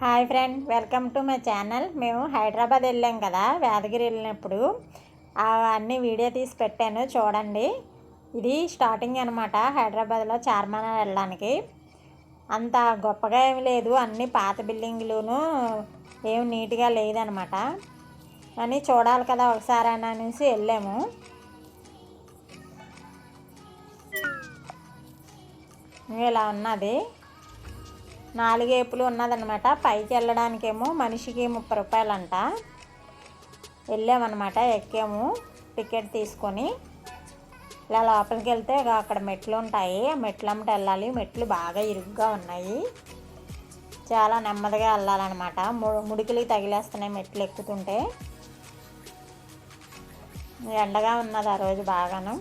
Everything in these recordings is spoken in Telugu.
Hi friend, welcome to my channel. మేము హైదరాబాద్ వెళ్ళాం కదా, యాదగిరి వెళ్ళినప్పుడు అన్నీ వీడియో తీసి పెట్టాను చూడండి. ఇది స్టార్టింగ్ అనమాట. హైదరాబాద్లో చార్మినార్ వెళ్ళడానికి అంత గొప్పగా ఏమి లేదు, అన్నీ పాత బిల్డింగ్లును ఏమి నీట్గా లేదనమాట. కానీ చూడాలి కదా ఒకసారి అనేసి వెళ్ళాము. ఇలా ఉన్నది, 4 ఏపులు ఉన్నదనమాట. పైకి వెళ్ళడానికేమో మనిషికి 30 రూపాయలంట. వెళ్ళామన్నమాట, ఎక్కాము టికెట్ తీసుకొని. ఇలా లోపలికి వెళ్తే అక్కడ మెట్లు ఉంటాయి, ఆ మెట్లమ్మట వెళ్ళాలి. మెట్లు బాగా ఇరుగ్గా ఉన్నాయి, చాలా నెమ్మదిగా వెళ్ళాలన్నమాట. ముడికిలి తగిలేస్తున్నాయి మెట్లు ఎక్కుతుంటే. ఎండగా ఉన్నది ఆ రోజు బాగాను.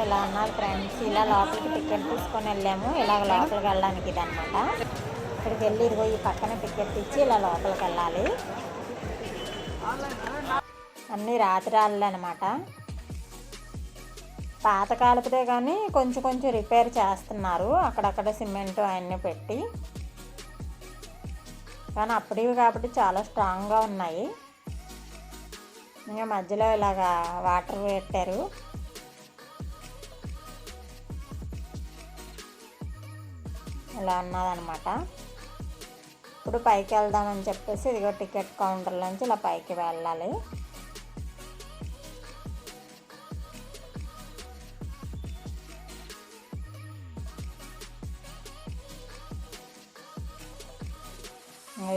ఇలా ఉన్నది ఫ్రెండ్స్. ఇలా లోపలికి టికెట్ తీసుకొని వెళ్ళాము. ఇలాగ లోపలికి వెళ్ళడానికి ఇది అనమాట. ఇక్కడికి వెళ్ళి ఇదిగో ఈ పక్కన టికెట్ ఇచ్చి ఇలా లోపలికి వెళ్ళాలి. అన్నీ రాతి రాళ్ళు అనమాట. పాత కాలపుదే కానీ కొంచెం కొంచెం రిపేర్ చేస్తున్నారు, అక్కడక్కడ సిమెంట్ అవన్నీ పెట్టి. కానీ అప్పటివి కాబట్టి చాలా స్ట్రాంగ్గా ఉన్నాయి. ఇంకా మధ్యలో ఇలాగా వాటర్ పెట్టారు. ఇలా ఉన్నదనమాట. ఇప్పుడు పైకి వెళ్దామని చెప్పేసి ఇదిగో టికెట్ కౌంటర్లోంచి ఇలా పైకి వెళ్ళాలి.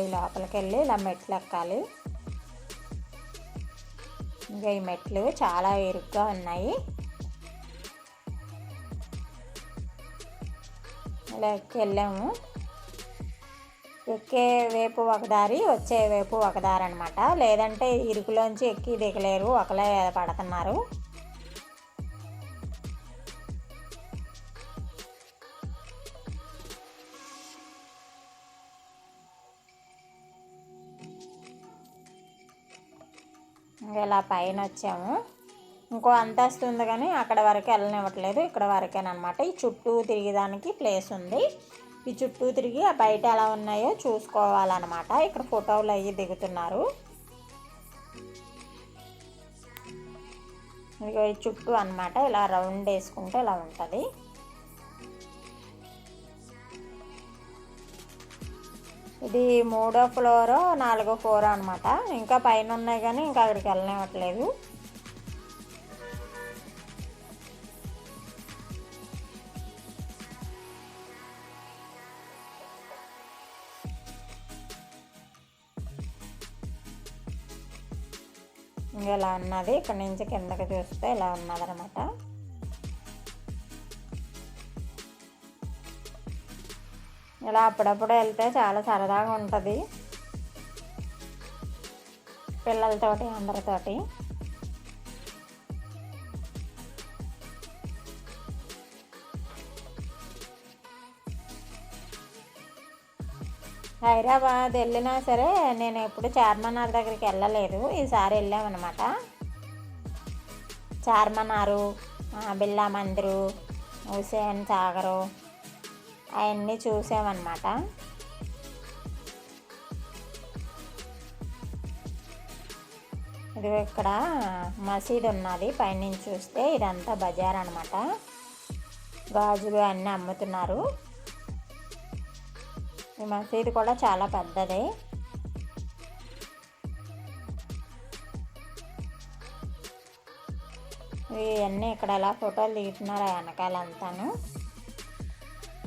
ఈ లోపలికి వెళ్ళి ఇలా మెట్లు ఎక్కాలి. ఇంకా ఈ మెట్లు చాలా ఇరుగ్గా ఉన్నాయి. ఇలా ఎక్కి వెళ్ళాము. ఎక్కే వైపు ఒక దారి, వచ్చే వైపు ఒక దారి అనమాట. లేదంటే ఇరుకులోంచి ఎక్కి దిగలేరు, ఒకలే పడుతున్నారు. ఇలా పైన వచ్చాము. ఇంకో అంతస్తు ఉంది కానీ అక్కడ వరకు వెళ్ళనివ్వట్లేదు, ఇక్కడ వరకేనమాట. ఈ చుట్టూ తిరిగేదానికి ప్లేస్ ఉంది. ఈ చుట్టూ తిరిగి ఆ బయట ఎలా ఉన్నాయో చూసుకోవాలన్నమాట. ఇక్కడ ఫోటోలు అవి దిగుతున్నారు. ఇదిగో ఈ చుట్టూ అనమాట, ఇలా రౌండ్ వేసుకుంటే ఇలా ఉంటుంది. ఇది 3వ ఫ్లోరో 4వ ఫ్లోరో అనమాట. ఇంకా పైన ఉన్నాయి కానీ ఇంకా అక్కడికి వెళ్ళనివ్వట్లేదు. ఇంకా ఇలా ఉన్నది. ఇక్కడ నుంచి కిందకి చూస్తే ఇలా ఉన్నదనమాట. ఇలా అప్పుడప్పుడు వెళ్తే చాలా సరదాగా ఉంటుంది పిల్లలతోటి అందరితోటి. హైదరాబాద్ వెళ్ళినా సరే నేను ఎప్పుడు చార్మినార్ దగ్గరికి వెళ్ళలేదు. ఈసారి వెళ్ళామన్నమాట. చార్మినారు, బిర్లా మందిరు, హుసేన్ సాగరు అవన్నీ చూసామన్నమాట. ఇది ఇక్కడ మసీదు ఉన్నది, పైనుంచి చూస్తే ఇదంతా బజార్ అనమాట. గాజులు అన్నీ అమ్ముతున్నారు. ఈ మసీదు కూడా చాలా పెద్దది. ఇవన్నీ ఇక్కడ ఎలా ఫోటోలు దిగుతున్నారు వెనకాలంతాను.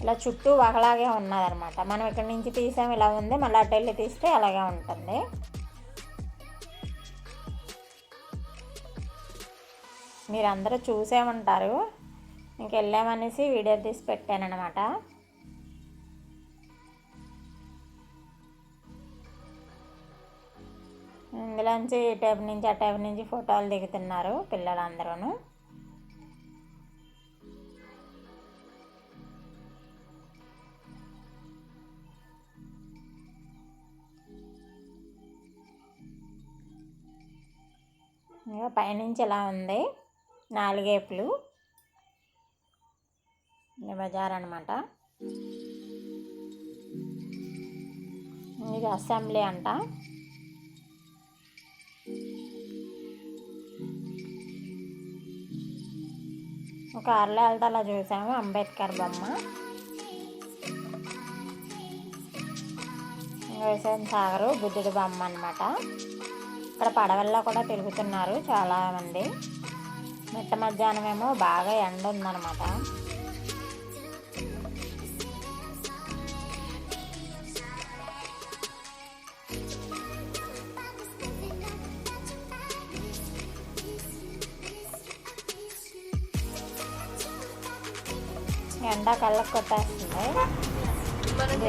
ఇలా చుట్టూ ఒకలాగే ఉన్నదనమాట. మనం ఇక్కడ నుంచి తీసాము ఇలా ఉంది, మళ్ళీ అటు వెళ్ళి తీస్తే అలాగే ఉంటుంది. మీరందరూ చూసే ఉంటారు, ఇంకెళ్ళామనేసి వీడియో తీసి పెట్టానమాట. ఇందులోంచి ఈ టైప్ నుంచి ఆ టైప్ నుంచి ఫోటోలు దిగుతున్నారు పిల్లలందరూ. ఇంకా పైనుంచి ఇలా ఉంది, 4 ఏపులు. బజార్ అనమాట. ఇది అసెంబ్లీ అంట. కార్లో వెళ్తే అలా చూసాము అంబేద్కర్ బొమ్మ. హుస్సేన్ సాగర్ బుద్ధుడి బొమ్మ అనమాట. ఇక్కడ పడవల్లో కూడా తిరుగుతున్నారు చాలామంది. మిట్ట మధ్యాహ్నం ఏమో బాగా ఎండ ఉందన్నమాట. ఎండ కళ్ళకు కొట్టేస్తుంది.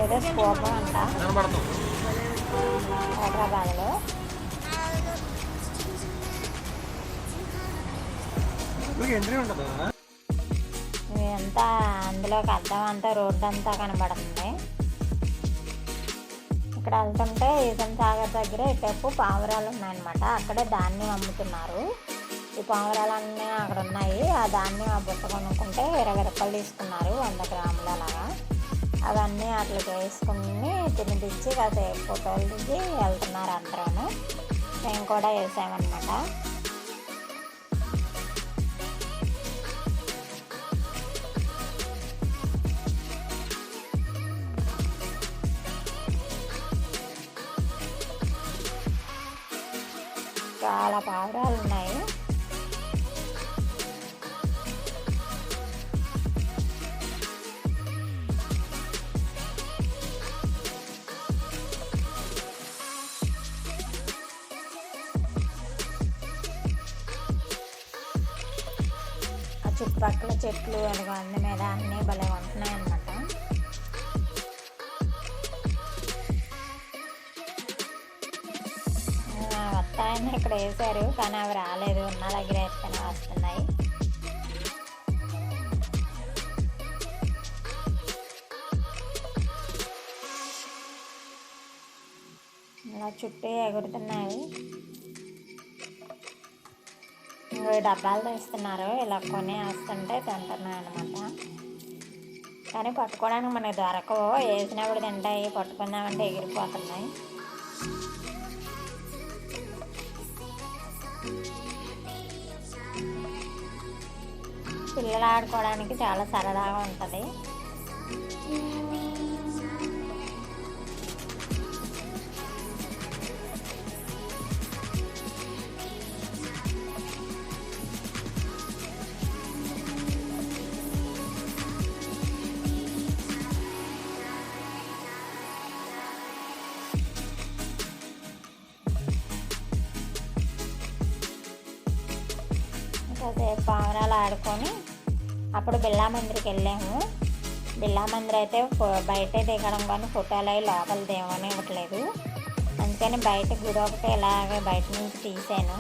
ఏదో స్తూపం అంట హైదరాబాద్లో. ఇదంతా అందులోకి అద్దం అంతా రోడ్డు అంతా కనబడుతుంది. ఇక్కడ వెళ్తుంటే హుస్సేన్ సాగర్ దగ్గర ఇటువైపు పావురాలు ఉన్నాయన్నమాట. అక్కడే ధాన్యం అమ్ముతున్నారు. ఈ పావురాలన్నీ అక్కడ ఉన్నాయి. ఆ ధాన్యం ఆ బుట్ట కొనుక్కుంటే 20 రూపాయలు తీసుకున్నారు, 100 గ్రాములు అలాగా. అవన్నీ అట్లా వేసుకుని తినిపించి కాసేపు ఫోటోలు దిగి వెళ్తున్నారు అందరూ. మేము కూడా వేసామన్నమాట. చాలా పావురాలు ఉన్నాయి. ఆ చుట్టుపక్కల చెట్లు అదిగో అన్ని మీద అన్నీ భలే ఉంటున్నాయి అన్నమాట. వస్తాయని ఇక్కడ వేసారు కానీ అవి రాలేదు. ఉన్న దగ్గర వేస్తేనే వస్తున్నాయి. ఇలా చుట్టూ ఎగురుతున్నాయి. డబ్బాలు తీస్తున్నారు. ఇలా కొని వేస్తుంటే తింటున్నాయి అనమాట. కానీ పట్టుకోవడానికి మనకి దొరకవు. వేసినప్పుడు తింటాయి, పట్టుకుందామంటే ఎగిరిపోతున్నాయి. పిల్లలు ఆడుకోవడానికి చాలా సరదాగా ఉంటుంది. కాసేపు పావురాలు ఆడుకొని అప్పుడు బిర్లా మందిర్కి వెళ్ళాము. బిర్లా మందిర్ అయితే బయటే దిగడం కానీ ఫోటోలు అవి లోపల దిగమని ఇవ్వట్లేదు. అందుకని బయట గుడి ఒకటి ఇలాగే బయట నుంచి తీసాను.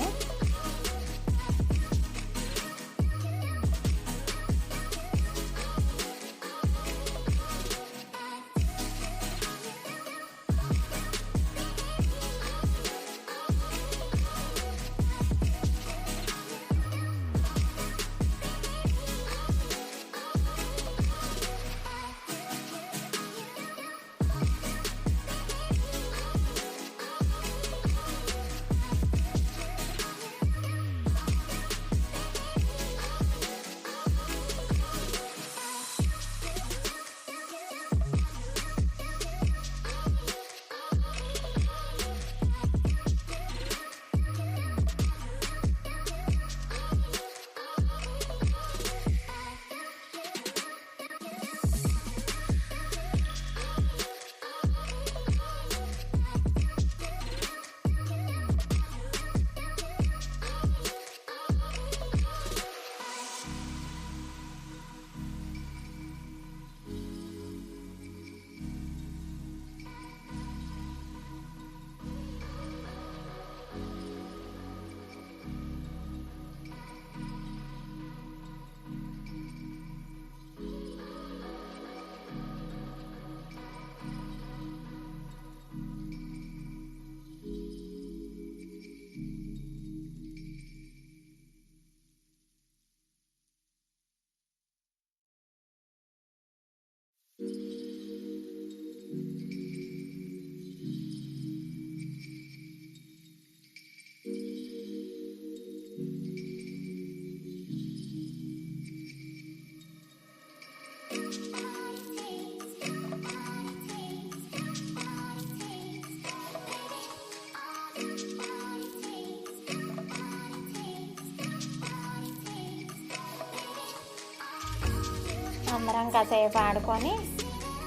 అందరం కాసేపు ఆడుకొని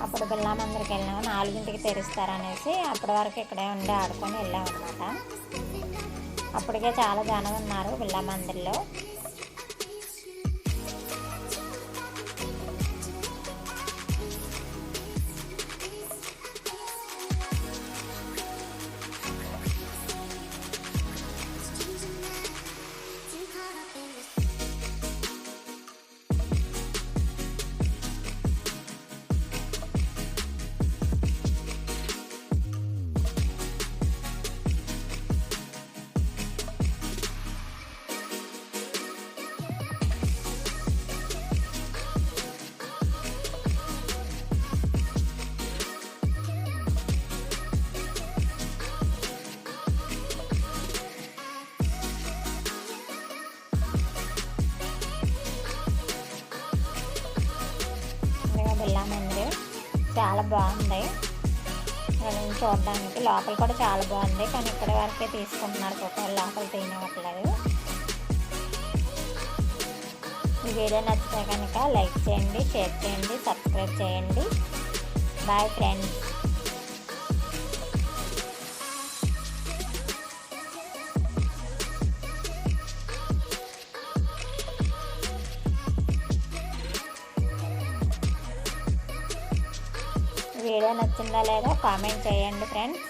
అప్పుడు బిర్లా మందిర్కి వెళ్ళాము. 4ంటికి తెరుస్తారనేసి అప్పటి వరకు ఇక్కడే ఉండి ఆడుకొని వెళ్ళామన్నమాట. అప్పటికే చాలా జనం ఉన్నారు బిర్లా మందిర్లో. బిర్లా మందిర్ చాలా బాగుంది ఇక్కడ నుంచి చూడడానికి. లోపల కూడా చాలా బాగుంది, కానీ ఇక్కడి వరకే తీసుకుంటున్నారు ఫోటోలు, లోపల తీయనివ్వట్లేదు. ఈ వీడియో నచ్చితే కనుక లైక్ చేయండి, షేర్ చేయండి, సబ్స్క్రైబ్ చేయండి. Bye friends. వీడియో నచ్చిందా లేదా కామెంట్ చేయండి ఫ్రెండ్స్.